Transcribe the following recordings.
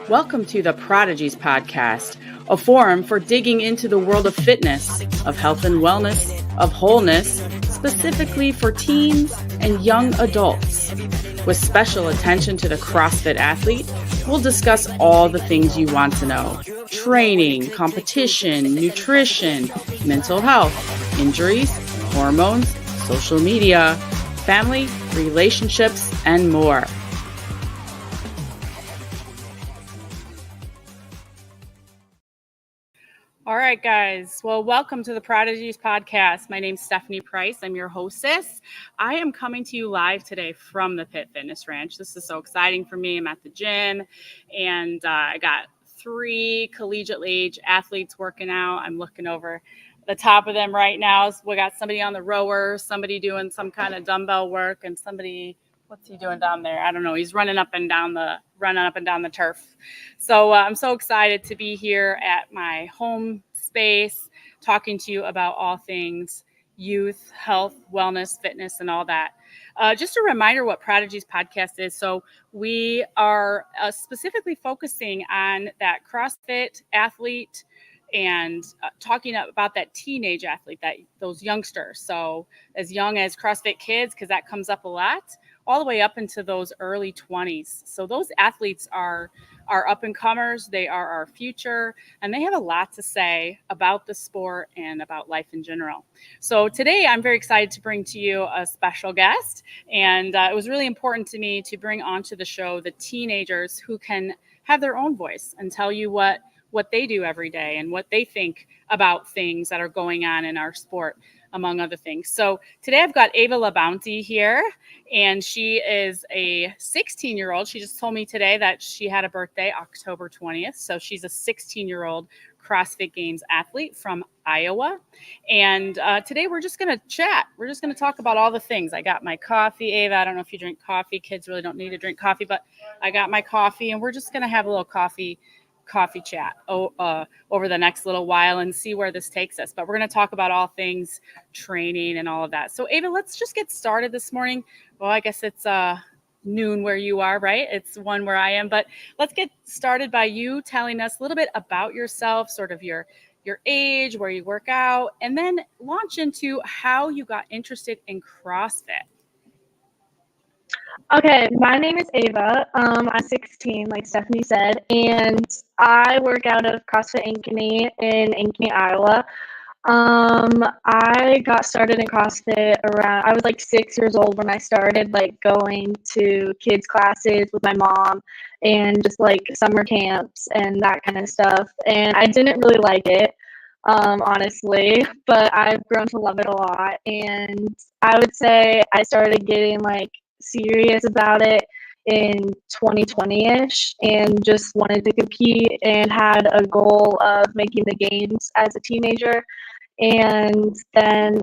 Welcome to the Prodigies podcast, a forum for digging into the world of fitness, of health and wellness, of wholeness, specifically for teens and young adults. With special attention to the CrossFit athlete, we'll discuss all the things you want to know: training, competition, nutrition, mental health, injuries, hormones, social media, family, relationships, and more. All right, guys. Well, welcome to the Prodigies podcast. My name's Stephanie Price. I'm your hostess. I am coming to you live today from the Pit Fitness Ranch. This is so exciting for me. I'm at the gym, and I got 3 collegiate age athletes working out. I'm looking over the top of them right now. We got somebody on the rower, somebody doing some kind of dumbbell work, and somebody, what's he doing down there? I don't know. He's running up and down the turf. So I'm so excited to be here at my home space, talking to you about all things youth, health, wellness, fitness, and all that. Just a reminder what Prodigies podcast is. So we are specifically focusing on that CrossFit athlete and talking about that teenage athlete, those youngsters. So as young as CrossFit kids, because that comes up a lot, all the way up into those early 20s. So those athletes are up and comers. They are our future, and they have a lot to say about the sport and about life in general. So today I'm very excited to bring to you a special guest, and it was really important to me to bring onto the show the teenagers who can have their own voice and tell you what they do every day and what they think about things that are going on in our sport, among other things. So today I've got Ava Labounty here, and she is a 16-year-old. She just told me today that she had a birthday October 20th. So she's a 16-year-old CrossFit Games athlete from Iowa. And today we're just going to chat. We're just going to talk about all the things. I got my coffee, Ava. I don't know if you drink coffee. Kids really don't need to drink coffee, but I got my coffee, and we're just going to have a little coffee chat over the next little while and see where this takes us. But we're going to talk about all things training and all of that. So Ava, let's just get started this morning. Well, I guess it's noon where you are, right? It's 1 where I am, but let's get started by you telling us a little bit about yourself, sort of your age, where you work out, and then launch into how you got interested in CrossFit. Okay, my name is Ava. I'm 16, like Stephanie said, and I work out of CrossFit Ankeny in Ankeny, Iowa. I got started in CrossFit I was like 6 years old when I started like going to kids classes with my mom and just like summer camps and that kind of stuff. And I didn't really like it, honestly, but I've grown to love it a lot. And I would say I started getting like serious about it in 2020-ish and just wanted to compete and had a goal of making the games as a teenager. And then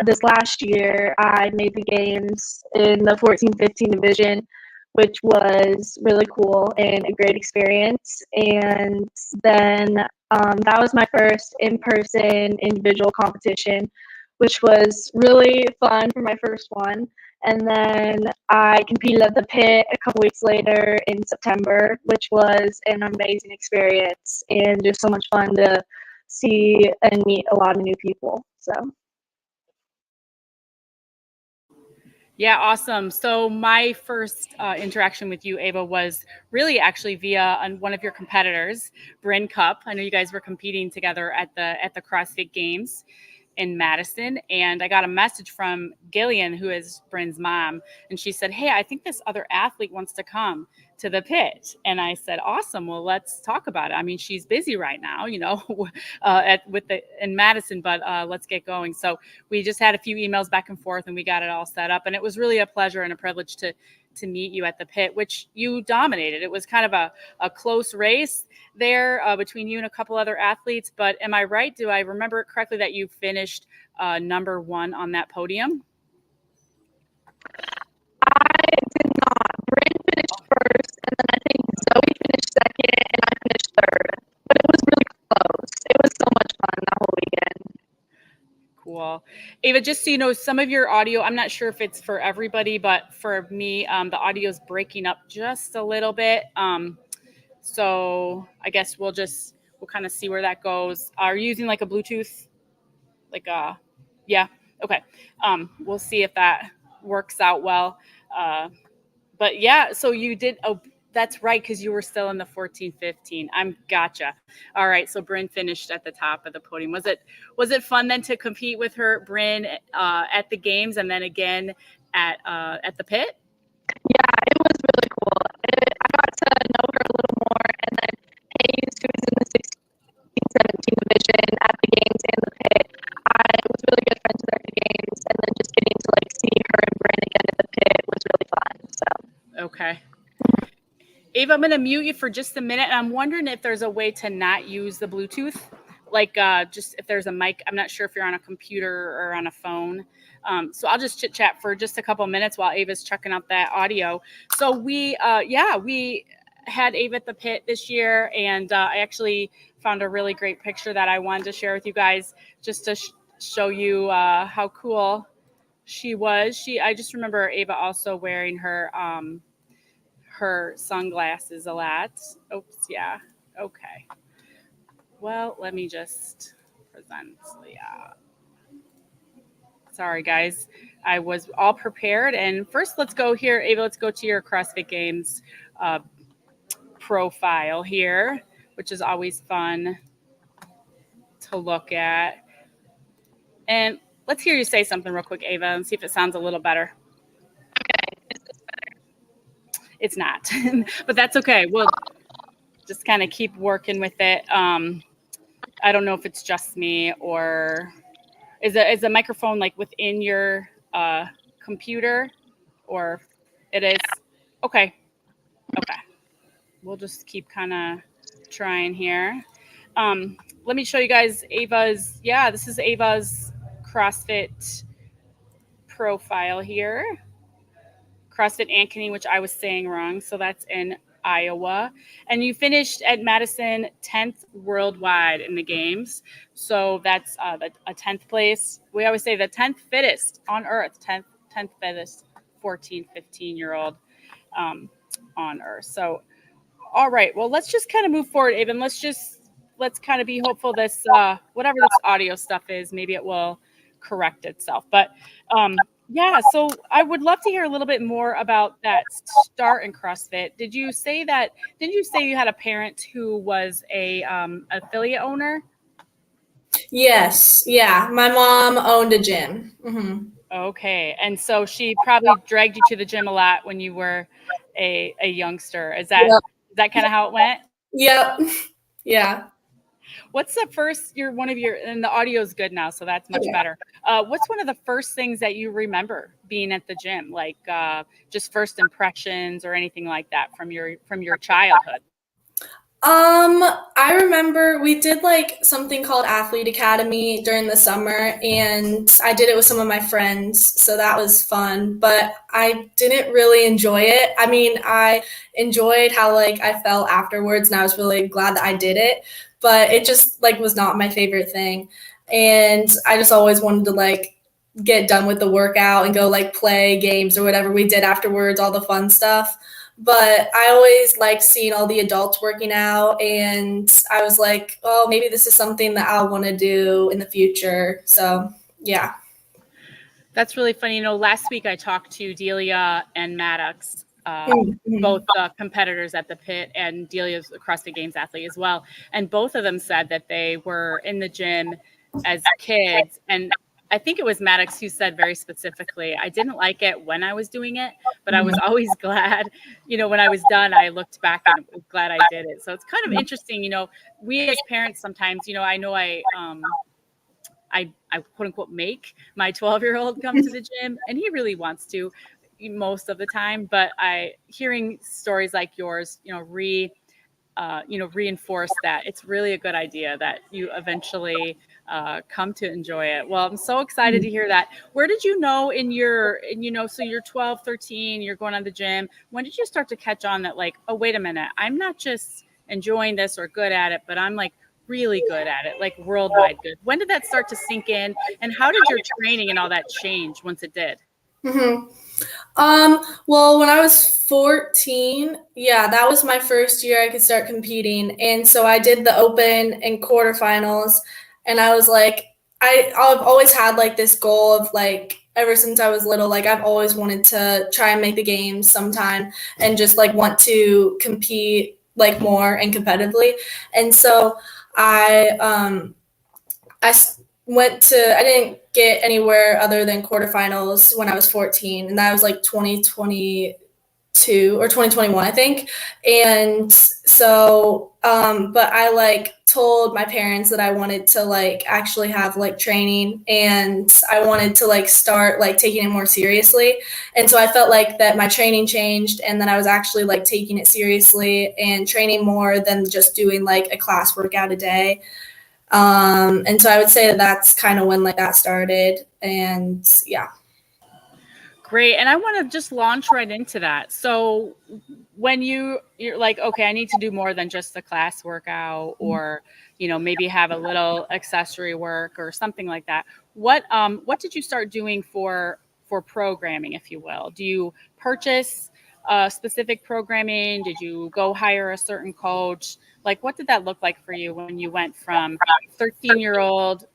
this last year I made the games in the 14-15 division, which was really cool and a great experience. And then that was my first in-person individual competition, which was really fun for my first one. And then I competed at the Pit a couple weeks later in September, which was an amazing experience and just so much fun to see and meet a lot of new people. So. Yeah, awesome. So my first interaction with you, Ava, was really actually via one of your competitors, Bryn Cup. I know you guys were competing together at the CrossFit Games in Madison, and I got a message from Gillian, who is Bryn's mom, and she said, "Hey, I think this other athlete wants to come to the Pit." And I said, "Awesome. Well, let's talk about it. I mean, she's busy right now, in Madison, but let's get going." So we just had a few emails back and forth, and we got it all set up, and it was really a pleasure and a privilege to meet you at the Pit, which you dominated. It was kind of a close race there between you and a couple other athletes. But am I right? Do I remember it correctly that you finished number 1 on that podium? I did not. Bryn finished first, and then I think Zoe finished second, and I finished third. But it was really close. It was so much fun that whole weekend. Cool. Ava, just so you know, some of your audio, I'm not sure if it's for everybody, but for me, the audio is breaking up just a little bit. So I guess we'll kind of see where that goes. Are you using like a Bluetooth? Yeah. Okay. We'll see if that works out well. But yeah, so you did. Oh, that's right, because you were still in the 14, 15. I'm gotcha. All right, so Bryn finished at the top of the podium. Was it fun then to compete with her, Bryn, at the games and then again at the pit? Yeah, it was really cool. I got to know her a little more, and then Hayes, who was in the 16, 17 division at the games and the pit, I was really good friends with her at the games, and then just getting to like see her and Bryn again at the pit was really fun. So. Okay. Ava, I'm going to mute you for just a minute. And I'm wondering if there's a way to not use the Bluetooth, like just if there's a mic. I'm not sure if you're on a computer or on a phone. So I'll just chit chat for just a couple of minutes while Ava's checking out that audio. So we had Ava at the pit this year, and I actually found a really great picture that I wanted to share with you guys just to show you how cool she was. I just remember Ava also wearing her sunglasses a lot. Oops, yeah. Okay. Well, let me just present. Yeah. Sorry, guys. I was all prepared. And first, let's go here. Ava, let's go to your CrossFit Games profile here, which is always fun to look at. And let's hear you say something real quick, Ava, and see if it sounds a little better. Okay. Is this better? It's not, but that's okay. We'll just kind of keep working with it. I don't know if it's just me, or is the microphone like within your computer, or it is? Okay. We'll just keep kind of trying here. Let me show you guys Ava's. Yeah, this is Ava's CrossFit profile here. CrossFit Ankeny, which I was saying wrong. So that's in Iowa. And you finished at Madison 10th worldwide in the games. So that's a 10th place. We always say the 10th fittest on earth, 10th fittest 14, 15-year-old on earth. So, all right. Well, let's just kind of move forward, Ava. Let's kind of be hopeful this, whatever this audio stuff is, maybe it will correct itself. But yeah, so I would love to hear a little bit more about that start in CrossFit. Didn't you say you had a parent who was a affiliate owner? Yes. Yeah. My mom owned a gym. Mm-hmm. Okay. And so she probably dragged you to the gym a lot when you were a youngster. Is that kind of how it went? Yep. Yeah. What's the first, and the audio is good now, so that's much better. What's one of the first things that you remember being at the gym? Like just first impressions or anything like that from your childhood? I remember we did like something called Athlete Academy during the summer, and I did it with some of my friends, so that was fun, but I didn't really enjoy it. I mean, I enjoyed how like I felt afterwards, and I was really glad that I did it, but it just like was not my favorite thing. And I just always wanted to like get done with the workout and go like play games or whatever we did afterwards, all the fun stuff. But I always liked seeing all the adults working out, and I was like, oh, maybe this is something that I'll want to do in the future. So, yeah. That's really funny. Last week I talked to Delia and Maddox, Mm-hmm. both competitors at the pit, and Delia's a CrossFit Games athlete as well. And both of them said that they were in the gym as kids. And I think it was Maddox who said very specifically, I didn't like it when I was doing it, but I was always glad, when I was done, I looked back and was glad I did it. So it's kind of interesting, we as parents sometimes, I know I quote unquote make my 12-year-old come to the gym, and he really wants to most of the time, but hearing stories like yours, reinforce that it's really a good idea that you eventually come to enjoy it. Well, I'm so excited to hear that. Where did you know so you're 12, 13, you're going on the gym. When did you start to catch on that like, oh, wait a minute, I'm not just enjoying this or good at it, but I'm like really good at it, like worldwide good. When did that start to sink in, and how did your training and all that change once it did? Mm-hmm. Well, when I was 14, yeah, that was my first year I could start competing. And so I did the open and quarterfinals, and I was like, I've always had like this goal of like, ever since I was little, like I've always wanted to try and make the games sometime and just like want to compete like more and competitively. And so I I didn't get anywhere other than quarterfinals when I was 14, and that was like 2022 or 2021, I think. And so, but I like told my parents that I wanted to like actually have like training, and I wanted to like start like taking it more seriously. And so I felt like that my training changed, and then I was actually like taking it seriously and training more than just doing like a class workout a day. And so I would say that that's kind of when like that started, and yeah. Great. And I want to just launch right into that. So when you're like, okay, I need to do more than just the class workout, or, maybe have a little accessory work or something like that. What did you start doing for programming, if you will? Do you purchase specific programming? Did you go hire a certain coach? Like, what did that look like for you when you went from 13-year-old,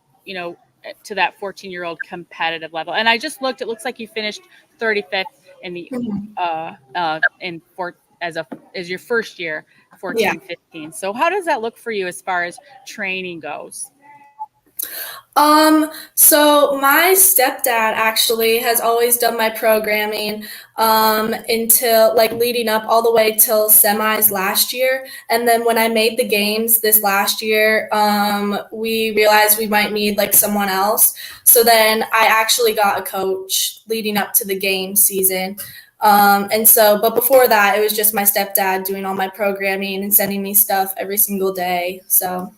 to that 14-year-old competitive level? And I just looked, it looks like you finished 35th in the as your first year, 14, 15. So how does that look for you as far as training goes? So my stepdad actually has always done my programming until like leading up all the way till semis last year. And then when I made the games this last year, we realized we might need like someone else. So then I actually got a coach leading up to the game season. But before that, it was just my stepdad doing all my programming and sending me stuff every single day. So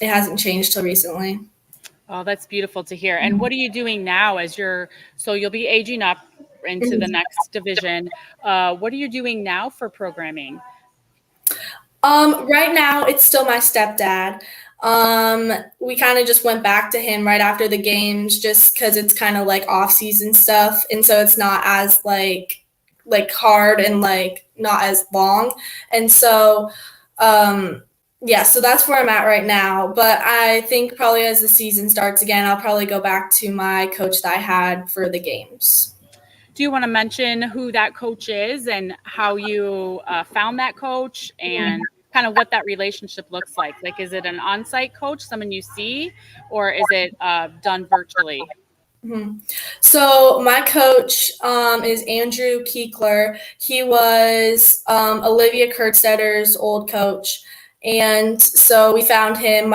it hasn't changed till recently. Oh, that's beautiful to hear. And what are you doing now so you'll be aging up into the next division. What are you doing now for programming? Right now it's still my stepdad. We kind of just went back to him right after the games just because it's kind of like off season stuff. And so it's not as like hard and like not as long. And so, yeah, so that's where I'm at right now. But I think probably as the season starts again, I'll probably go back to my coach that I had for the games. Do you want to mention who that coach is and how you found that coach and kind of what that relationship looks like? Like, is it an on-site coach, someone you see, or is it done virtually? Mm-hmm. So my coach is Andrew Kiekler. He was Olivia Kurtzstetter's old coach. And so we found him,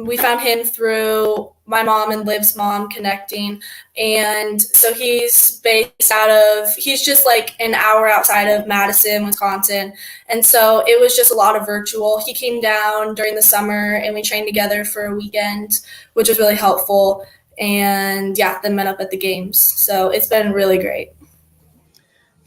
we found him through my mom and Liv's mom connecting. And so he's just like an hour outside of Madison, Wisconsin. And so it was just a lot of virtual. He came down during the summer and we trained together for a weekend, which was really helpful. And yeah, then met up at the games. So it's been really great.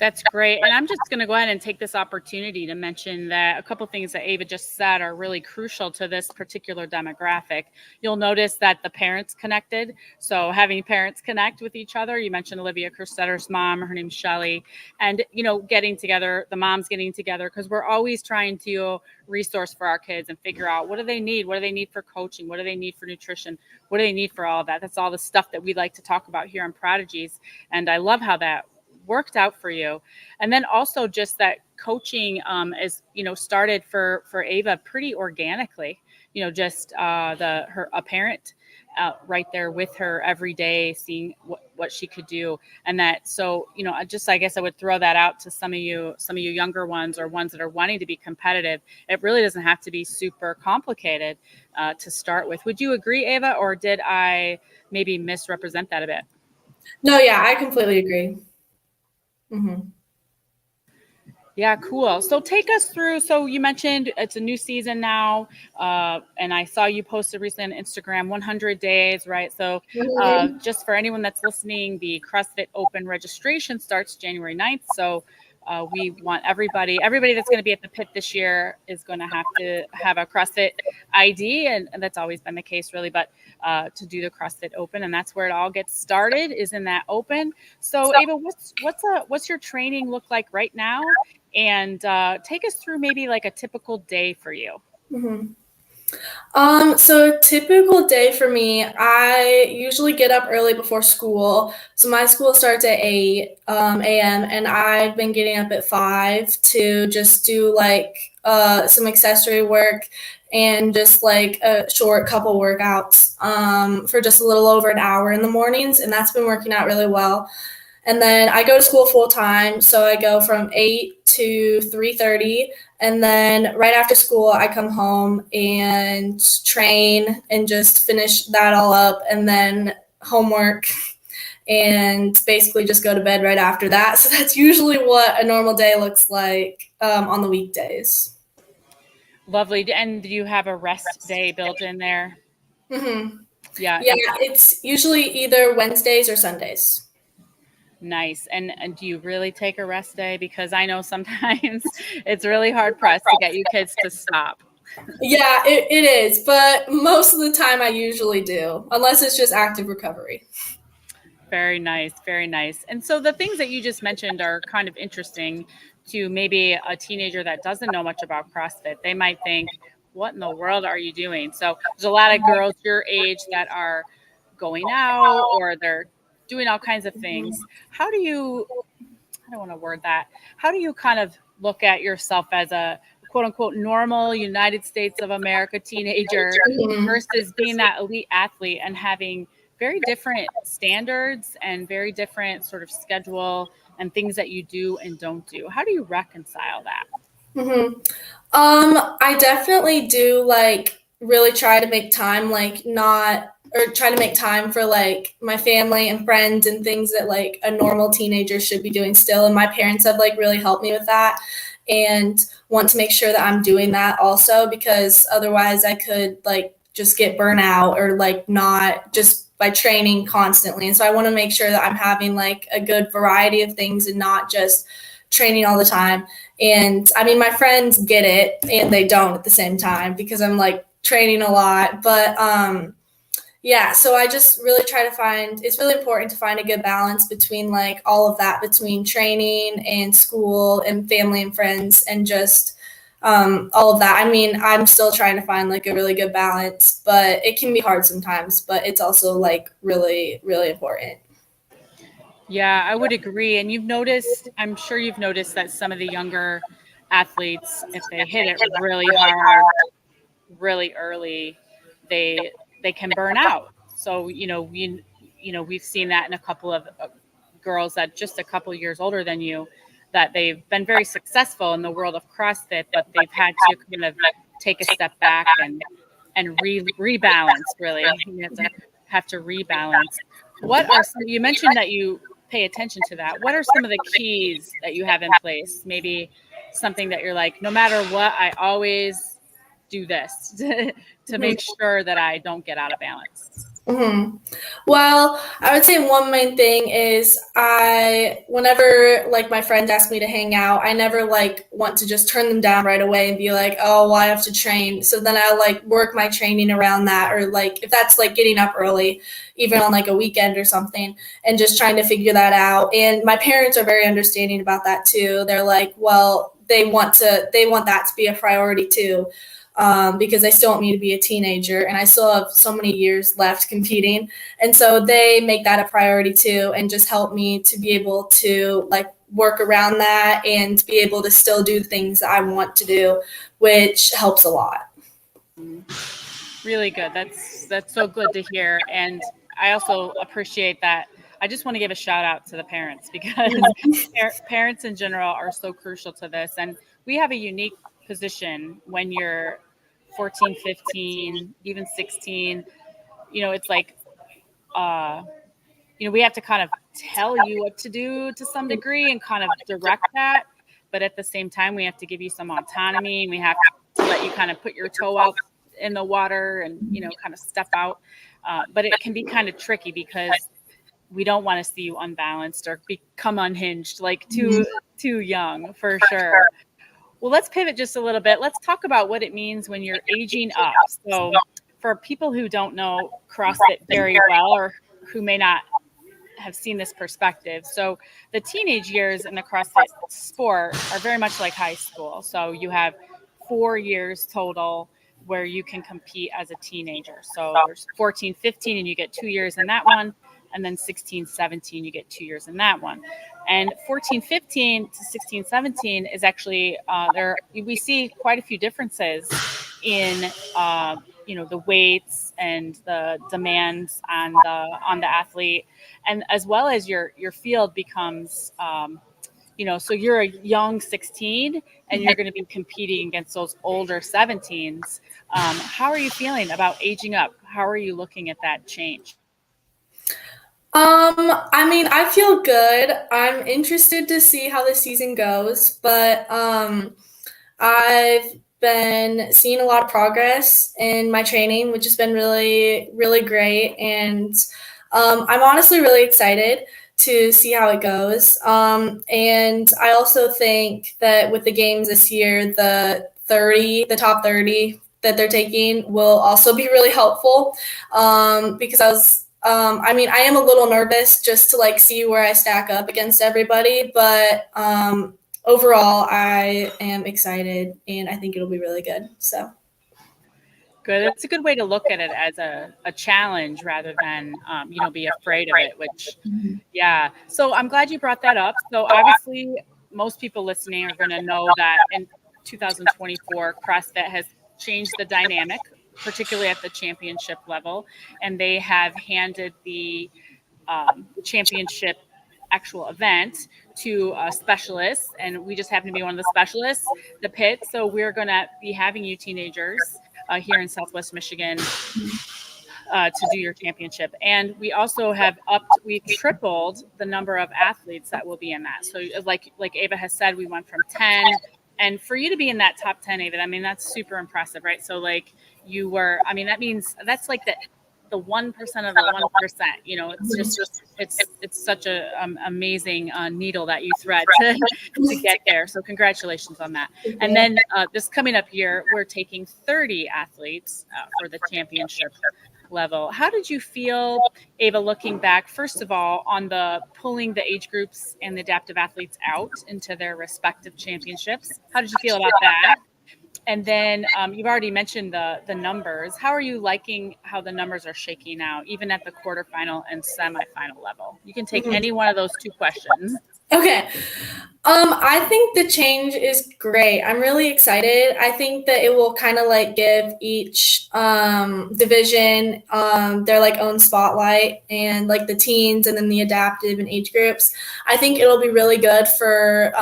That's great. And I'm just going to go ahead and take this opportunity to mention that a couple of things that Ava just said are really crucial to this particular demographic. You'll notice that the parents connected. So having parents connect with each other, you mentioned Olivia Kurstetter's mom, her name's Shelly, and, getting together, the moms getting together, because we're always trying to resource for our kids and figure out what do they need? What do they need for coaching? What do they need for nutrition? What do they need for all of that? That's all the stuff that we like to talk about here on Prodigies. And I love how that worked out for you. And then also just that coaching is, started for Ava pretty organically, just a parent right there with her every day, seeing what she could do. And that, so, I guess I would throw that out to some of you younger ones or ones that are wanting to be competitive. It really doesn't have to be super complicated to start with. Would you agree, Ava, or did I maybe misrepresent that a bit? No, yeah, I completely agree. Mm-hmm. Yeah, cool. So take us through. So you mentioned it's a new season now, and I saw you posted recently on Instagram, 100 days, right? So just for anyone that's listening, the CrossFit Open registration starts January 9th. So We want everybody that's going to be at the pit this year is going to have a CrossFit ID, and that's always been the case, really. But to do the CrossFit Open, and that's where it all gets started, is in that Open. So, Ava, what's your training look like right now? And take us through maybe like a typical day for you. Mm-hmm. So a typical day for me, I usually get up early before school. So my school starts at 8 a.m. and I've been getting up at 5 to just do like some accessory work and just like a short couple workouts for just a little over an hour in the mornings. And that's been working out really well. And then I go to school full time. So I go from 8 to 3:30. And then right after school, I come home and train and just finish that all up. And then homework and basically just go to bed right after that. So that's usually what a normal day looks like on the weekdays. Lovely. And do you have a rest day built in there? Mm-hmm. Yeah. Yeah, it's usually either Wednesdays or Sundays. Nice. And do you really take a rest day? Because I know sometimes it's really hard pressed to get you kids to stop. Yeah, it is. But most of the time I usually do, unless it's just active recovery. Very nice. Very nice. And so the things that you just mentioned are kind of interesting to maybe a teenager that doesn't know much about CrossFit. They might think, what in the world are you doing? So there's a lot of girls your age that are going out, or they're doing all kinds of things. How do you, I don't want to word that, how do you kind of look at yourself as a quote unquote normal United States of America teenager versus being that elite athlete and having very different standards and very different sort of schedule and things that you do and don't do? How do you reconcile that? Mm-hmm. I definitely do like really try to make time, like not, or try to make time for like my family and friends and things that like a normal teenager should be doing still. And my parents have like really helped me with that and want to make sure that I'm doing that also, because otherwise I could like just get burnout or like not just by training constantly. And so I want to make sure that I'm having like a good variety of things and not just training all the time. And I mean, my friends get it and they don't at the same time because I'm like training a lot. But yeah, so I just really try to find, it's really important to find a good balance between like all of that, between training and school and family and friends and just all of that. I mean, I'm still trying to find like a really good balance, but it can be hard sometimes, but it's also like really, really important. Yeah, I would agree. And I'm sure you've noticed that some of the younger athletes, if they hit it really hard, really early, they can burn out. So, we've seen that in a couple of girls that just a couple years older than you, that they've been very successful in the world of CrossFit, but they've had to kind of take a step back and rebalance, really. You have to rebalance. You mentioned that you pay attention to that. What are some of the keys that you have in place? Maybe something that you're like, no matter what, I always do this to make sure that I don't get out of balance. Mm-hmm. Well, I would say one main thing is whenever like my friends ask me to hang out, I never like want to just turn them down right away and be like, oh, well, I have to train. So then I like work my training around that, or like if that's like getting up early, even on like a weekend or something, and just trying to figure that out. And my parents are very understanding about that too. They're like, well, they want that to be a priority too. Because they still want me to be a teenager and I still have so many years left competing. And so they make that a priority too and just help me to be able to like work around that and be able to still do the things that I want to do, which helps a lot. Really good. That's so good to hear. And I also appreciate that. I just want to give a shout out to the parents because parents in general are so crucial to this. And we have a unique position when you're 14, 15, even 16, it's like, we have to kind of tell you what to do to some degree and kind of direct that. But at the same time, we have to give you some autonomy and we have to let you kind of put your toe out in the water and, kind of step out. But it can be kind of tricky because we don't want to see you unbalanced or become unhinged, like too young, for sure. Well, let's pivot just a little bit. Let's talk about what it means when you're aging up. So for people who don't know CrossFit very well, or who may not have seen this perspective. So the teenage years in the CrossFit sport are very much like high school. So you have 4 years total where you can compete as a teenager. So there's 14, 15, and you get 2 years in that one. And then 16, 17, you get 2 years in that one. And 14, 15 to 16, 17 is actually we see quite a few differences in the weights and the demands on the athlete, and as well as your field becomes so you're a young 16 and you're going to be competing against those older 17s. How are you feeling about aging up? How are you looking at that change? I mean, I feel good. I'm interested to see how the season goes, but I've been seeing a lot of progress in my training, which has been really, really great. And I'm honestly really excited to see how it goes. And I also think that with the games this year, the top 30 that they're taking will also be really helpful, because I mean, I am a little nervous just to see where I stack up against everybody, but overall, I am excited, and I think it'll be really good. So good. It's a good way to look at it as a challenge rather than be afraid of it. Which, yeah. So I'm glad you brought that up. So obviously, most people listening are going to know that in 2024, CrossFit has changed the dynamic, particularly at the championship level, and they have handed the championship actual event to specialists, and we just happen to be one of the specialists, the pit. So we're going to be having you teenagers here in Southwest Michigan to do your championship. And we also have we've tripled the number of athletes that will be in that. So like Ava has said, we went from 10, and for you to be in that top 10, Ava, I mean, that's super impressive, right? So you were, I mean, that means that's like the 1% of the 1%, it's just, it's such a amazing needle that you thread to get there. So congratulations on that. And then this coming up year, we're taking 30 athletes for the championship level. How did you feel, Ava, looking back, first of all, on the pulling the age groups and the adaptive athletes out into their respective championships? How did you feel about that? And then you've already mentioned the numbers. How are you liking how the numbers are shaking out, even at the quarterfinal and semifinal level? You can take any one of those two questions. Okay. I think the change is great. I'm really excited. I think that it will kind of give each division their own spotlight, and the teens and then the adaptive and age groups. I think it'll be really good for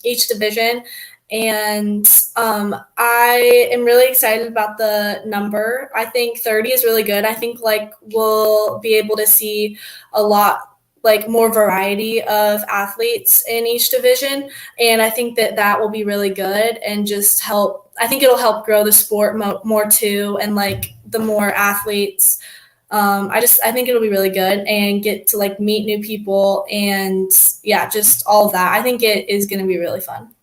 each division. And I am really excited about the number. I think 30 is really good. I think we'll be able to see a lot more variety of athletes in each division. And I think that will be really good and just I think it'll help grow the sport more too. And the more athletes, I think it'll be really good and get to meet new people, and yeah, just all of that. I think it is going to be really fun.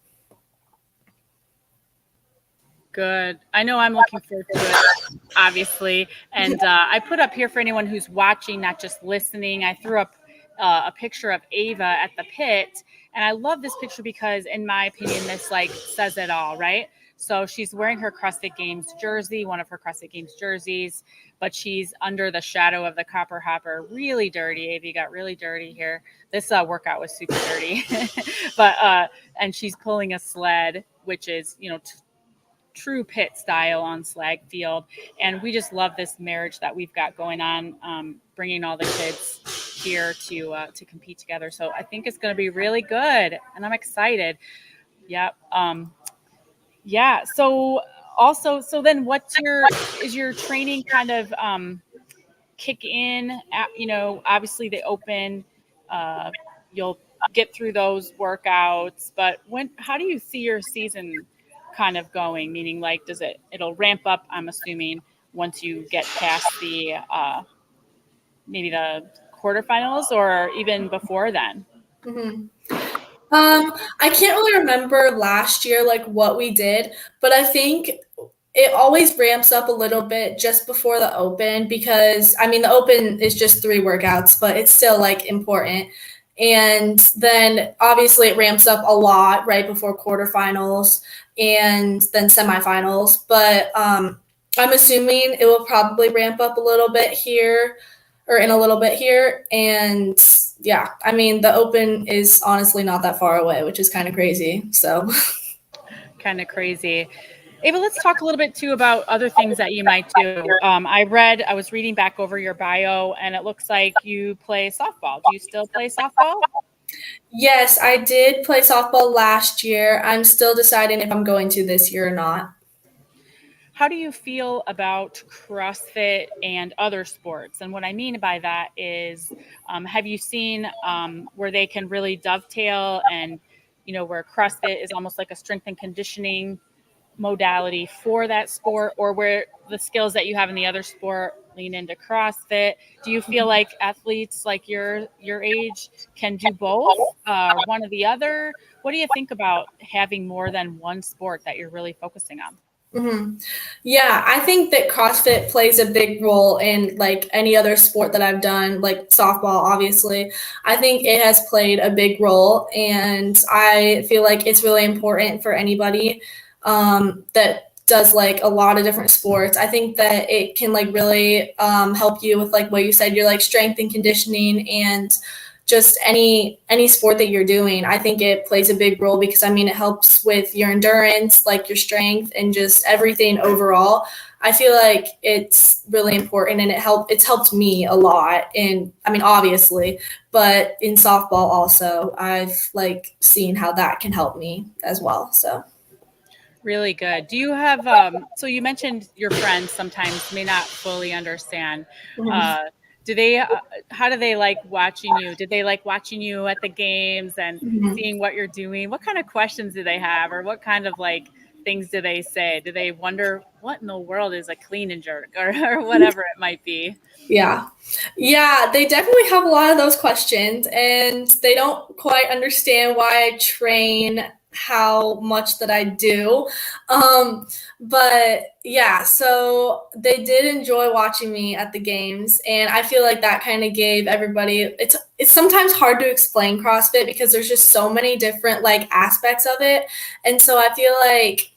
Good. I know I'm looking forward to it, obviously. And I put up here for anyone who's watching, not just listening, I threw up a picture of Ava at the pit. And I love this picture because, in my opinion, this says it all, right? So she's wearing her CrossFit Games jersey, one of her CrossFit Games jerseys, but she's under the shadow of the copper hopper, really dirty. Ava got really dirty here. This workout was super dirty. But and she's pulling a sled, which is, true pit style on slag field. And we just love this marriage that we've got going on, bringing all the kids here to compete together. So I think it's going to be really good, and I'm excited. Yep. Yeah. So then is your training kind of kick in at, obviously the open, you'll get through those workouts, but how do you see your season kind of going? Meaning it'll ramp up, I'm assuming, once you get past the maybe the quarterfinals or even before then? Mm-hmm. I can't really remember last year, like what we did, but I think it always ramps up a little bit just before the open because I mean the open is just 3 workouts, but it's still like important. And then obviously it ramps up a lot right before quarterfinals and then semifinals. But I'm assuming it will probably ramp up a little bit here or in a little bit here. And yeah, I mean the open is honestly not that far away, which is kind of crazy. So Kind of crazy. Ava, let's talk a little bit too about other things that you might do. I was reading back over your bio and it looks like you play softball. Do you still play softball? yes, I did play softball last year. I'm still deciding if I'm going to this year or not. How do you feel about CrossFit and other sports? And what I mean by that is, have you seen where they can really dovetail and, where CrossFit is almost like a strength and conditioning modality for that sport, or where the skills that you have in the other sport lean into CrossFit? Do you feel like athletes like your age can do both, one or the other? What do you think about having more than one sport that you're really focusing on? Mm-hmm. Yeah, I think that CrossFit plays a big role in like any other sport that I've done, like softball, obviously. I think it has played a big role, and I feel like it's really important for anybody that does like a lot of different sports. I think that it can like really help you with like what you said, your like strength and conditioning and just any sport that you're doing. I think it plays a big role because I mean it helps with your endurance, like your strength and just everything overall. I feel like it's really important and it's helped me a lot in I mean obviously, but in softball also I've like seen how that can help me as well. So Really good. Do you have, so you mentioned your friends sometimes may not fully understand. Uh, do they, how do they like watching you? Did they like watching you at the games and Mhm. seeing what you're doing? What kind of questions do they have? Or what kind of like things do they say? Do they wonder what in the world is a clean and jerk or whatever it might be? Yeah. Yeah, they definitely have a lot of those questions and they don't quite understand why I train how much that I do. But yeah, so they did enjoy watching me at the games and I feel like that kind of gave everybody it's sometimes hard to explain CrossFit because there's just so many different like aspects of it. And so I feel like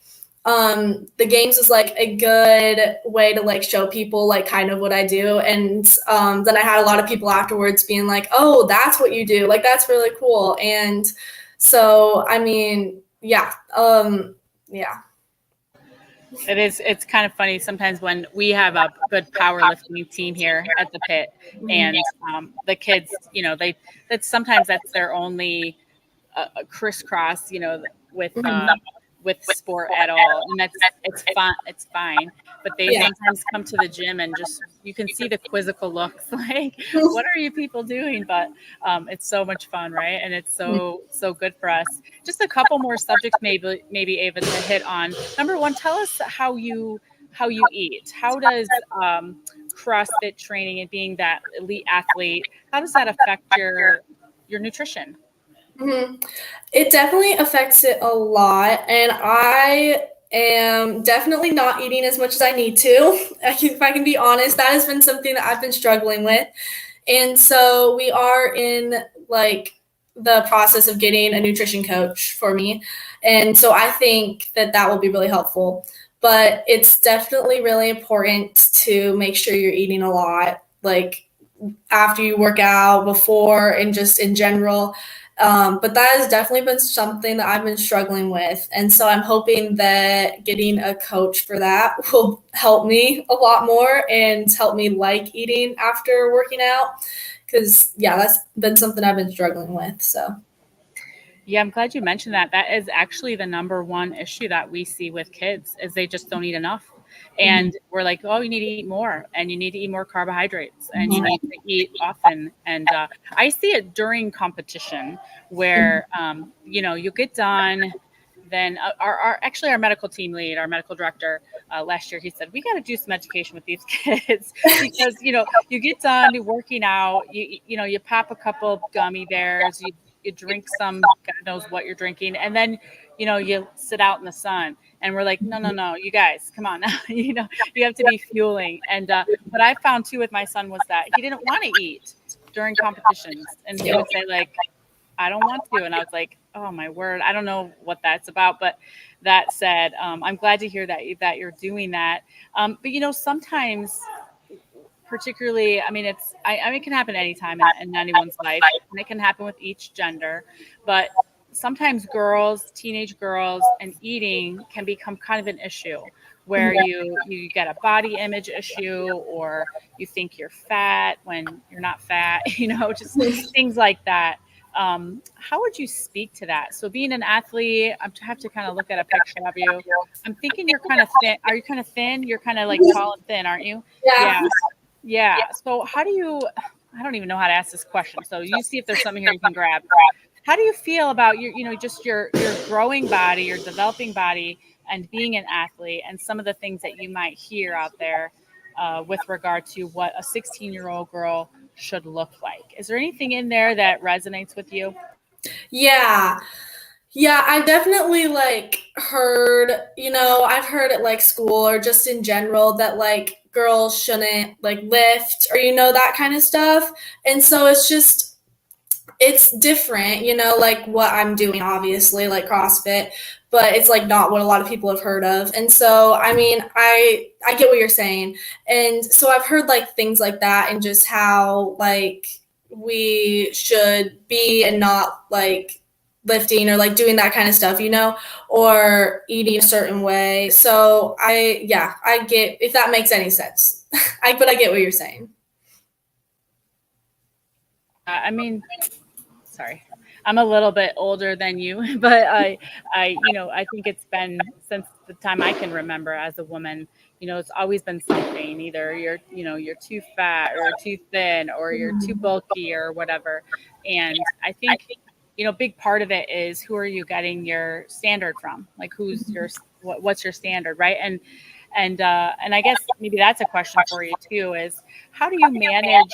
the games was like a good way to like show people like kind of what I do. And then I had a lot of people afterwards being like, oh, that's what you do. Like, that's really cool. And so, I mean, yeah. Yeah. It's kind of funny sometimes when we have a good powerlifting team here at the pit and the kids, that's their only crisscross, with sport at all. And it's fun. It's fine. But they sometimes come to the gym and just, you can see the quizzical looks like, what are you people doing? But it's so much fun, right? And it's so good for us. Just a couple more subjects, maybe Ava, to hit on. Number one, tell us how you eat. How does CrossFit training and being that elite athlete, how does that affect your nutrition? Mm-hmm. It definitely affects it a lot. And I am definitely not eating as much as I need to. If I can be honest, that has been something that I've been struggling with. And so we are in like the process of getting a nutrition coach for me. And so I think that will be really helpful. But it's definitely really important to make sure you're eating a lot, like after you work out, before, and just in general. But that has definitely been something that I've been struggling with. And so I'm hoping that getting a coach for that will help me a lot more and help me like eating after working out. Because, yeah, that's been something I've been struggling with. So, yeah, I'm glad you mentioned that. That is actually the number one issue that we see with kids is they just don't eat enough. And we're like, oh, you need to eat more and you need to eat more carbohydrates and you need to eat often. And I see it during competition where, you get done, then our medical team lead, our medical director, last year, he said, we got to do some education with these kids because, you get done working out, you pop a couple gummy bears, you drink some, God knows what you're drinking. And then, you sit out in the sun, and we're like, no, you guys, come on now. You have to be fueling. And what I found too with my son was that he didn't want to eat during competitions, and he would say like, I don't want to. And I was like, oh my word, I don't know what that's about. But that said, I'm glad to hear that you're doing that. But sometimes, particularly, I mean, it can happen anytime in anyone's life, and it can happen with each gender. But sometimes teenage girls, and eating can become kind of an issue where you get a body image issue, or you think you're fat when you're not fat, just things like that. How would you speak to that? So being an athlete, I have to kind of look at a picture of you. I'm thinking you're kind of thin. Are you kind of thin? You're kind of like tall and thin, aren't you? Yeah. So I don't even know how to ask this question. So you see if there's something here you can grab. How do you feel about just your growing body, your developing body, and being an athlete, and some of the things that you might hear out there with regard to what a 16-year-old girl should look like? Is there anything in there that resonates with you? Yeah, I definitely heard, I've heard at school or just in general that girls shouldn't lift or that kind of stuff. And so it's different, what I'm doing, obviously, CrossFit, but it's not what a lot of people have heard of. And so, I mean, I get what you're saying. And so I've heard things like that, and just how we should be, and not lifting or doing that kind of stuff, or eating a certain way. So I get, if that makes any sense. But I get what you're saying. I mean, sorry, I'm a little bit older than you, but I think it's been since the time I can remember as a woman. It's always been something. Either you're too fat, or too thin, or you're too bulky, or whatever. And I think big part of it is, who are you getting your standard from? What's your standard, right? And I guess maybe that's a question for you too, is how do you manage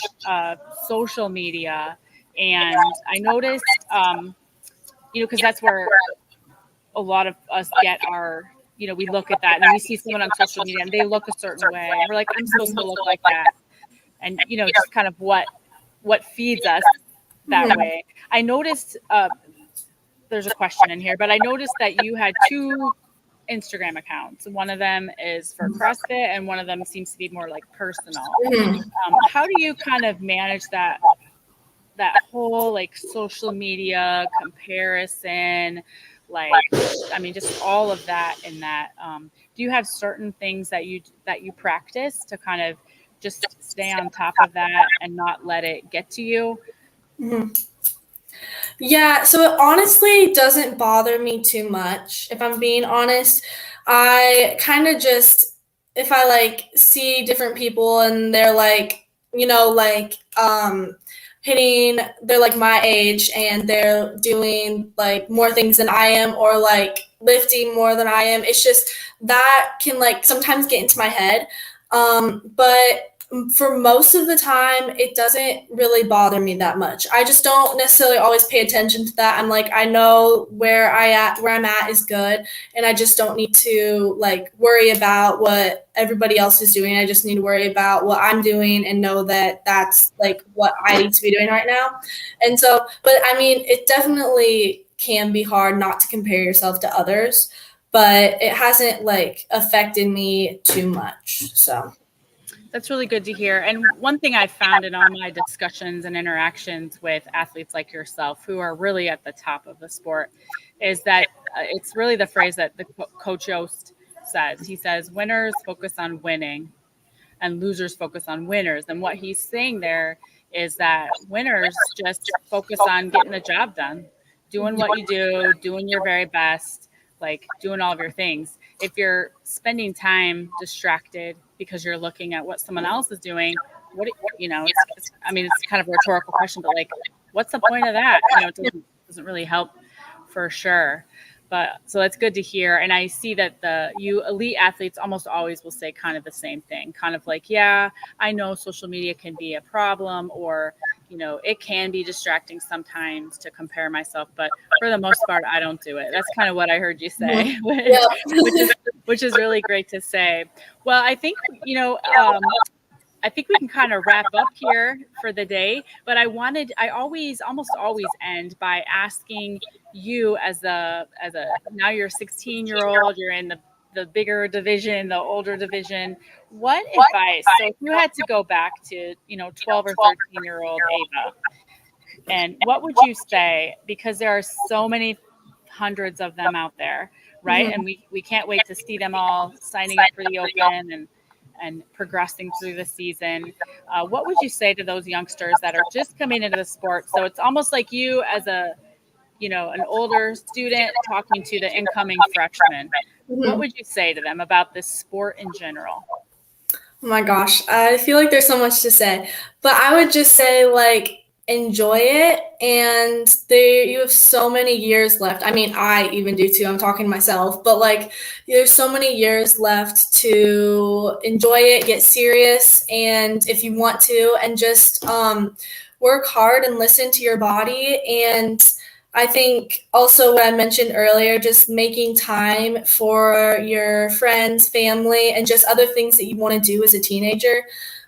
social media? And I noticed, because that's where a lot of us get our, we look at that, and we see someone on social media and they look a certain way, and we're like, I'm supposed to look like that. And, just kind of what feeds us that way. I noticed, there's a question in here, but I noticed that you had 2 Instagram accounts. One of them is for CrossFit, and one of them seems to be more personal. How do you kind of manage that whole social media comparison, just all of that in that? Do you have certain things that you practice to kind of just stay on top of that and not let it get to you? Yeah, so it honestly doesn't bother me too much, if I'm being honest. I kind of just, if I see different people and they're hitting, they're my age, and they're doing more things than I am, or lifting more than I am, it's just that can sometimes get into my head. But for most of the time, it doesn't really bother me that much. I just don't necessarily always pay attention to that. I'm I know where I'm at is good, and I just don't need to worry about what everybody else is doing. I just need to worry about what I'm doing, and know that that's what I need to be doing right now. And so, but I mean, it definitely can be hard not to compare yourself to others, but it hasn't affected me too much. So that's really good to hear. And one thing I've found in all my discussions and interactions with athletes like yourself, who are really at the top of the sport, is that it's really the phrase that the Coach Yost says. He says, winners focus on winning and losers focus on winners. And what he's saying there is that winners just focus on getting the job done, doing what you do, doing your very best, doing all of your things. If you're spending time distracted because you're looking at what someone else is doing, it's kind of a rhetorical question, but what's the point of that? It doesn't really help, for sure. But so that's good to hear. And I see that you elite athletes almost always will say kind of the same thing, kind of like, yeah, I know social media can be a problem, or, it can be distracting sometimes to compare myself, but for the most part, I don't do it. That's kind of what I heard you say, which is really great to say. Well, I think, I think we can kind of wrap up here for the day, but I almost always end by asking you now you're a 16-year-old, you're in the bigger division, the older division. What advice? So if you had to go back to, 12 or 13-year-old Ava, and what would you say? Because there are so many hundreds of them out there, right? And we can't wait to see them all signing up for the Open and progressing through the season. What would you say to those youngsters that are just coming into the sport? So it's almost like you as an older student talking to the incoming freshman. What would you say to them about this sport in general? Oh my gosh, I feel like there's so much to say, but I would just say, enjoy it, and you have so many years left. I mean, I even do too. I'm talking to myself, but there's so many years left to enjoy it, get serious, and if you want to, and just work hard and listen to your body. And I think also what I mentioned earlier, just making time for your friends, family, and just other things that you want to do as a teenager.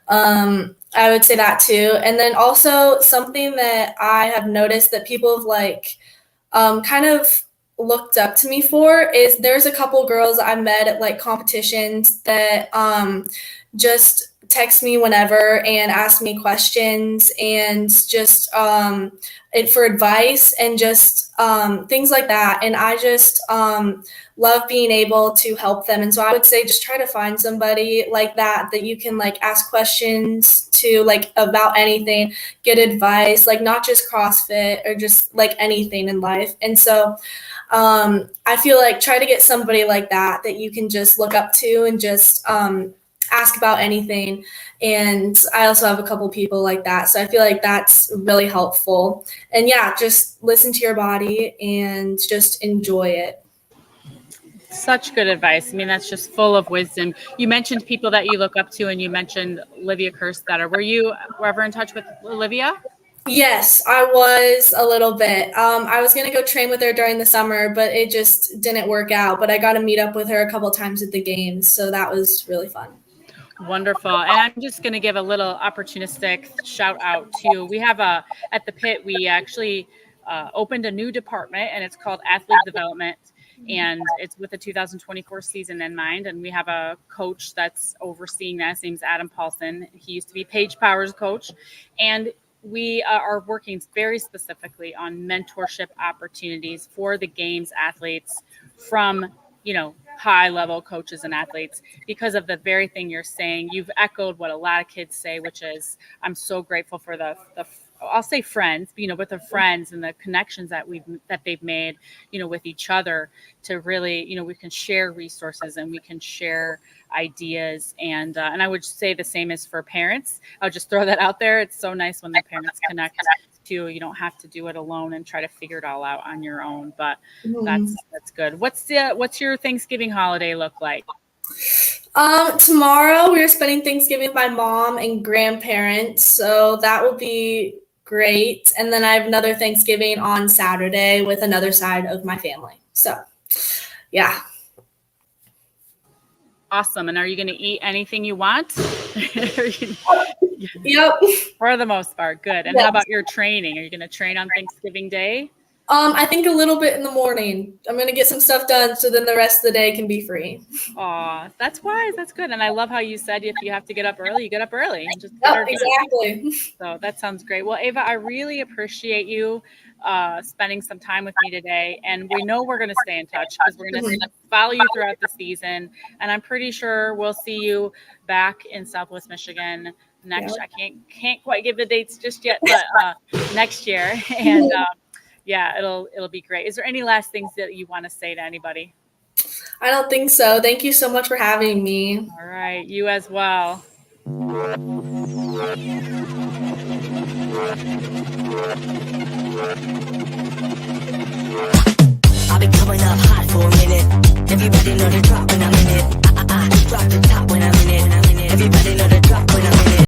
I would say that too. And then also something that I have noticed that people have kind of looked up to me for is there's a couple girls I met at competitions that just text me whenever and ask me questions and just for advice and just things like that. And I just love being able to help them. And so I would say just try to find somebody like that you can ask questions to about anything, get advice, not just CrossFit or just anything in life. And so I feel try to get somebody like that you can just look up to and just ask about anything. And I also have a couple people like that. So I feel that's really helpful. And yeah, just listen to your body and just enjoy it. Such good advice. I mean, that's just full of wisdom. You mentioned people that you look up to, and you mentioned Olivia Kerstetter. Were you ever in touch with Olivia? Yes, I was a little bit. I was going to go train with her during the summer, but it just didn't work out. But I got to meet up with her a couple times at the games. So that was really fun. Wonderful. And I'm just going to give a little opportunistic shout out to, we have at the pit, we actually opened a new department, and it's called Athlete Development. And it's with the 2024 season in mind. And we have a coach that's overseeing that. His name's Adam Paulson. He used to be Paige Powers' coach. And we are working very specifically on mentorship opportunities for the games athletes from, high level coaches and athletes, because of the very thing you're saying. You've echoed what a lot of kids say, which is, I'm so grateful for the I'll say friends, but the friends and the connections that they've made, with each other, to really, we can share resources and we can share ideas. And I would say the same is for parents. I'll just throw that out there. It's so nice when the parents connect too. You don't have to do it alone and try to figure it all out on your own, but that's good. What's your Thanksgiving holiday look like? Tomorrow we are spending Thanksgiving with my mom and grandparents, so that will be great. And then I have another Thanksgiving on Saturday with another side of my family. So, yeah. Awesome. And are you going to eat anything you want? Yep. For the most part. Good. And How about your training? Are you going to train on Thanksgiving Day? I think a little bit in the morning. I'm going to get some stuff done so then the rest of the day can be free. Aw, that's wise. That's good. And I love how you said if you have to get up early, you get up early. And just exactly. So that sounds great. Well, Ava, I really appreciate you spending some time with me today. And we know we're going to stay in touch because we're going to follow you throughout the season. And I'm pretty sure we'll see you back in Southwest Michigan next. I can't quite give the dates just yet, but next year. And yeah, it'll be great. Is there any last things that you want to say to anybody? I don't think so. Thank you so much for having me. All right. You as well. I've been coming up high. know they dropping